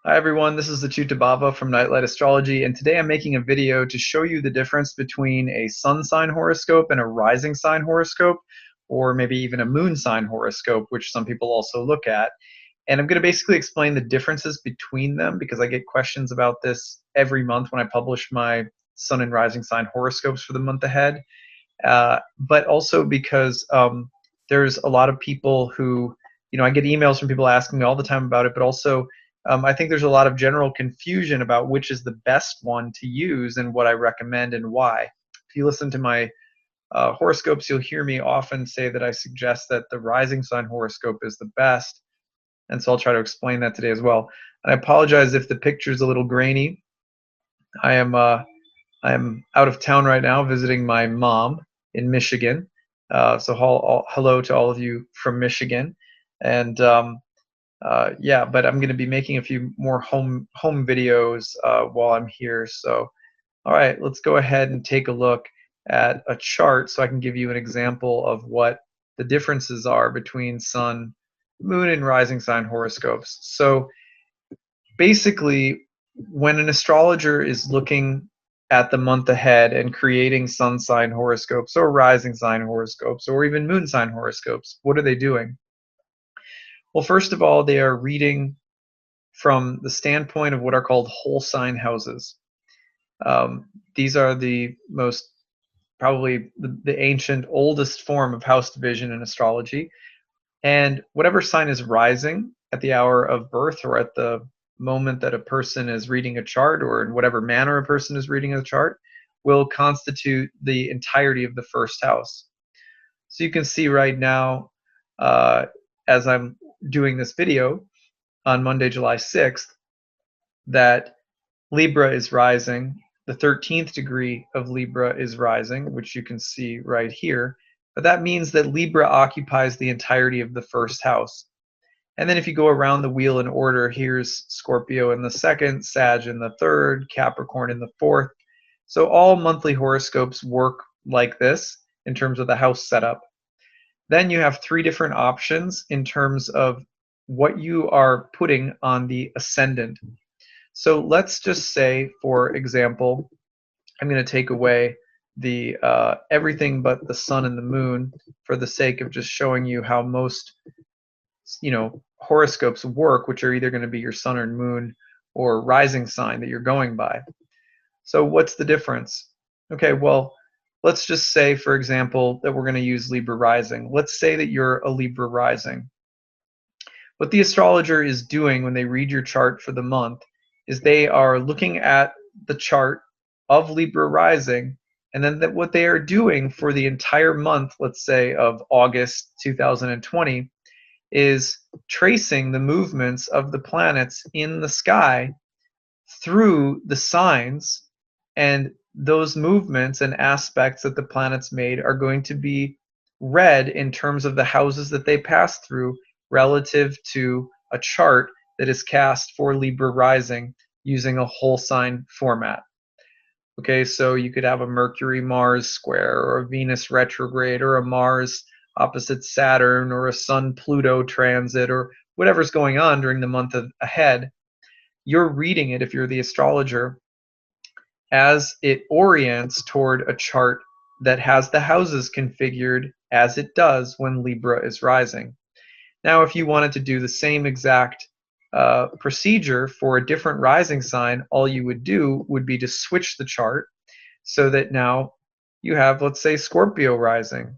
Hi everyone, this is acyuta-bhava from Nightlight Astrology, and today I'm making a video to show you the difference between a sun sign horoscope and a rising sign horoscope, or maybe even a moon sign horoscope, which some people also look at. And I'm going to basically explain the differences between them because I get questions about this every month when I publish my sun and rising sign horoscopes for the month ahead. But also because there's a lot of people who, I get emails from people asking me all the time about it, but also I think there's a lot of general confusion about which is the best one to use and what I recommend and why. If you listen to my horoscopes, you'll hear me often say that I suggest that the rising sign horoscope is the best. And so I'll try to explain that today as well. And I apologize if the picture's a little grainy. I am out of town right now visiting my mom in Michigan. So hello to all of you from Michigan. And yeah, but I'm going to be making a few more home videos while I'm here. So, all right, let's go ahead and take a look at a chart so I can give you an example of what the differences are between sun, moon, and rising sign horoscopes. So basically, when an astrologer is looking at the month ahead and creating sun sign horoscopes or rising sign horoscopes or even moon sign horoscopes, what are they doing? Well, first of all, they are reading from the standpoint of what are called whole sign houses. These are the most probably the ancient, oldest form of house division in astrology. And whatever sign is rising at the hour of birth or at the moment that a person is reading a chart or in whatever manner a person is reading a chart will constitute the entirety of the first house. So you can see right now, as I'm doing this video on Monday, July 6th, that Libra is rising. The 13th degree of Libra is rising, which you can see right here. But that means that Libra occupies the entirety of the first house. And then if you go around the wheel in order, here's Scorpio in the second, Sag in the third, Capricorn in the fourth. So all monthly horoscopes work like this in terms of the house setup. Then you have three different options in terms of what you are putting on the ascendant. So let's just say, for example, I'm going to take away the everything but the sun and the moon for the sake of just showing you how most horoscopes work, which are either going to be your sun or moon or rising sign that you're going by. So what's the difference? Okay, well, let's just say, for example, that we're going to use Libra rising. Let's say that you're a Libra rising. What the astrologer is doing when they read your chart for the month is they are looking at the chart of Libra rising, and then what they are doing for the entire month, let's say of August 2020, is tracing the movements of the planets in the sky through the signs, and those movements and aspects that the planets made are going to be read in terms of the houses that they pass through relative to a chart that is cast for Libra rising using a whole sign format. Okay, so you could have a Mercury-Mars square or a Venus retrograde or a Mars opposite Saturn or a Sun-Pluto transit or whatever's going on during the month ahead. You're reading it, if you're the astrologer, as it orients toward a chart that has the houses configured as it does when Libra is rising. Now, if you wanted to do the same exact procedure for a different rising sign, all you would do would be to switch the chart so that now you have, let's say, Scorpio rising.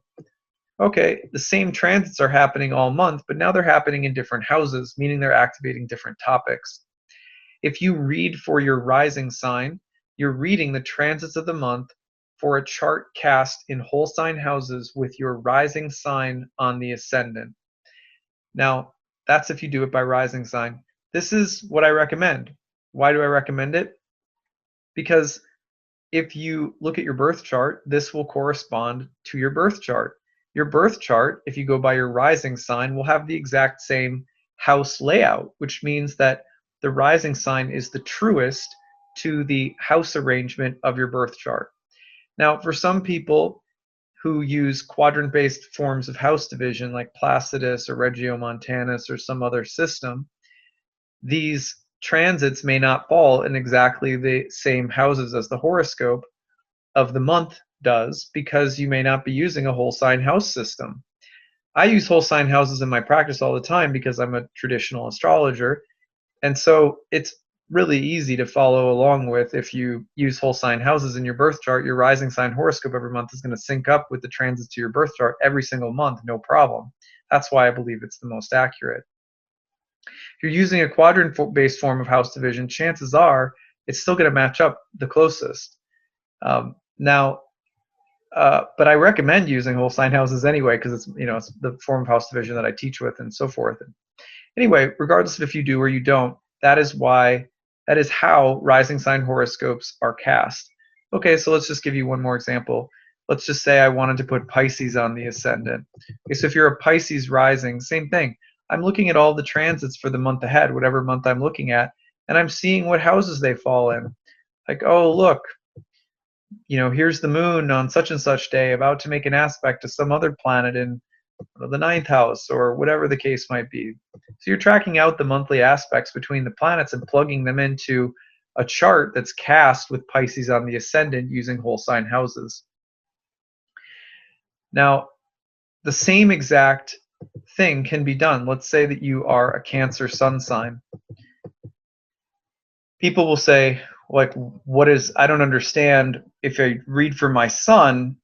Okay, the same transits are happening all month, but now they're happening in different houses, meaning they're activating different topics. If you read for your rising sign, you're reading the transits of the month for a chart cast in whole sign houses with your rising sign on the ascendant. Now, that's if you do it by rising sign. This is what I recommend. Why do I recommend it? Because if you look at your birth chart, this will correspond to your birth chart. Your birth chart, if you go by your rising sign, will have the exact same house layout, which means that the rising sign is the truest to the house arrangement of your birth chart. Now, for some people who use quadrant-based forms of house division like Placidus or Regiomontanus or some other system, these transits may not fall in exactly the same houses as the horoscope of the month does, because you may not be using a whole sign house system. I use whole sign houses in my practice all the time because I'm a traditional astrologer, and so it's really easy to follow along with. If you use whole sign houses in your birth chart, your rising sign horoscope every month is going to sync up with the transits to your birth chart every single month, no problem. That's why I believe it's the most accurate. If you're using a quadrant-based form of house division, chances are it's still going to match up the closest. Now, but I recommend using whole sign houses anyway, because it's the form of house division that I teach with and so forth. Anyway, regardless of if you do or you don't, that is how rising sign horoscopes are cast. Okay, so let's just give you one more example. Let's just say I wanted to put Pisces on the ascendant. Okay, so if you're a Pisces rising, same thing. I'm looking at all the transits for the month ahead, whatever month I'm looking at, and I'm seeing what houses they fall in. Like, oh, look, here's the moon on such and such day about to make an aspect to some other planet in the ninth house, or whatever the case might be. So you're tracking out the monthly aspects between the planets and plugging them into a chart that's cast with Pisces on the ascendant using whole sign houses. Now, the same exact thing can be done. Let's say that you are a Cancer sun sign. People will say, like, I don't understand. If I read for my sun,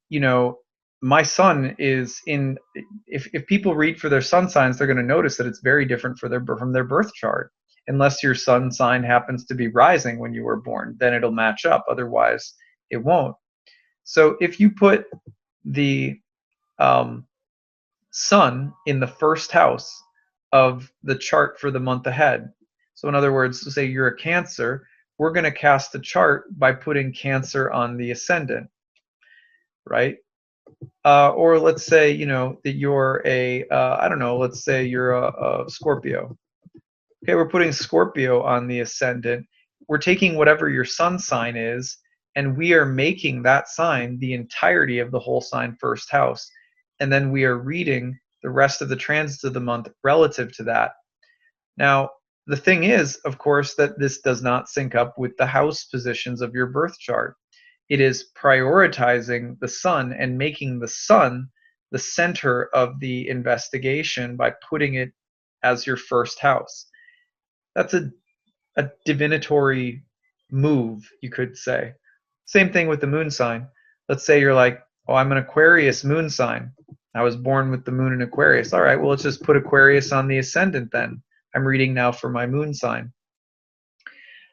my sun is in, if people read for their sun signs, they're going to notice that it's very different from their birth chart. Unless your sun sign happens to be rising when you were born, then it'll match up. Otherwise, it won't. So if you put the sun in the first house of the chart for the month ahead, so in other words, say you're a Cancer, we're going to cast the chart by putting Cancer on the ascendant, right? Or let's say that you're I don't know, let's say you're a Scorpio. Okay, we're putting Scorpio on the ascendant. We're taking whatever your sun sign is, and we are making that sign the entirety of the whole sign first house. And then we are reading the rest of the transits of the month relative to that. Now, the thing is, of course, that this does not sync up with the house positions of your birth chart. It is prioritizing the sun and making the sun the center of the investigation by putting it as your first house. That's a divinatory move, you could say. Same thing with the moon sign. Let's say you're like, oh, I'm an Aquarius moon sign. I was born with the moon in Aquarius. All right, well, let's just put Aquarius on the ascendant then. I'm reading now for my moon sign.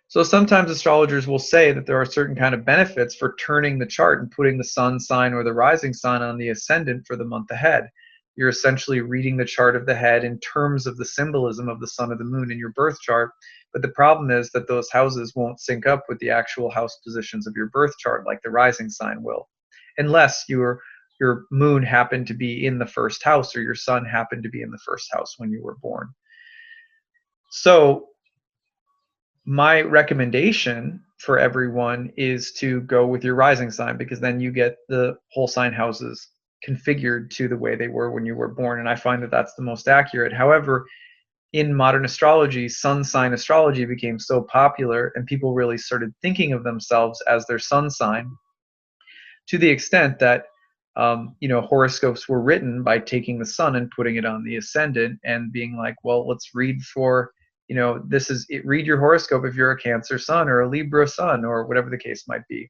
So sometimes astrologers will say that there are certain kind of benefits for turning the chart and putting the sun sign or the rising sign on the ascendant for the month ahead. You're essentially reading the chart of the head in terms of the symbolism of the sun or the moon in your birth chart. But the problem is that those houses won't sync up with the actual house positions of your birth chart like the rising sign will, unless your moon happened to be in the first house or your sun happened to be in the first house when you were born. So my recommendation for everyone is to go with your rising sign, because then you get the whole sign houses configured to the way they were when you were born, and I find that that's the most accurate. However, in modern astrology, sun sign astrology became so popular, and people really started thinking of themselves as their sun sign, to the extent that horoscopes were written by taking the sun and putting it on the ascendant and being like, well, let's read for read your horoscope if you're a Cancer sun or a Libra sun or whatever the case might be.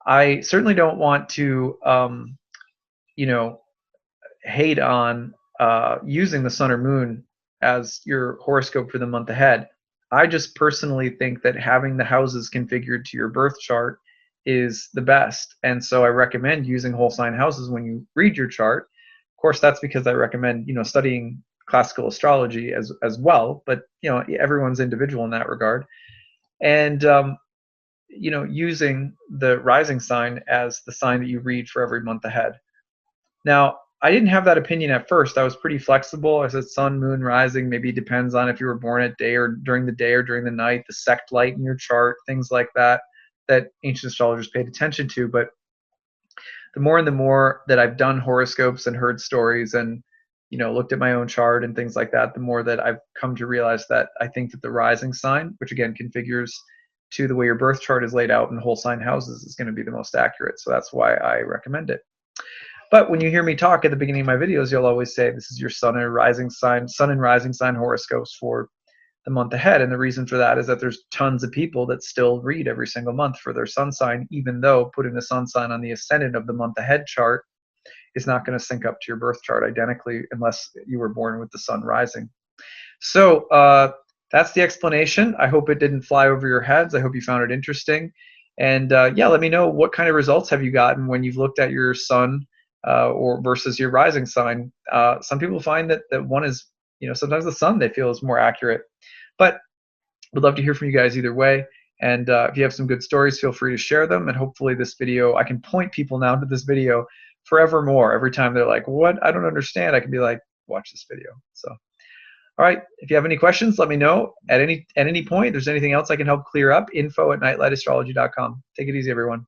I certainly don't want to hate on using the sun or moon as your horoscope for the month ahead. I just personally think that having the houses configured to your birth chart is the best, and so I recommend using whole sign houses when you read your chart. Of course, that's because I recommend studying classical astrology as well, but everyone's individual in that regard. And using the rising sign as the sign that you read for every month ahead. Now, I didn't have that opinion at first. I was pretty flexible. I said sun, moon, rising. Maybe it depends on if you were born at day or during the night, the sect light in your chart, things like that ancient astrologers paid attention to. But the more and the more that I've done horoscopes and heard stories and looked at my own chart and things like that, the more that I've come to realize that I think that the rising sign, which again configures to the way your birth chart is laid out in whole sign houses, is going to be the most accurate. So that's why I recommend it. But when you hear me talk at the beginning of my videos, you'll always say this is your sun and rising sign horoscopes for the month ahead. And the reason for that is that there's tons of people that still read every single month for their sun sign, even though putting the sun sign on the ascendant of the month ahead chart is not going to sync up to your birth chart identically unless you were born with the sun rising. So that's the explanation. I hope it didn't fly over your heads. I hope you found it interesting. And yeah, let me know what kind of results have you gotten when you've looked at your sun or versus your rising sign. Some people find that one is, sometimes the sun they feel is more accurate. But would love to hear from you guys either way. And if you have some good stories, feel free to share them. And hopefully this video, I can point people now to this video forevermore. Every time they're like, what? I don't understand. I can be like, watch this video. So, all right. If you have any questions, let me know at any point. If there's anything else I can help clear up, info@nightlightastrology.com. Take it easy, everyone.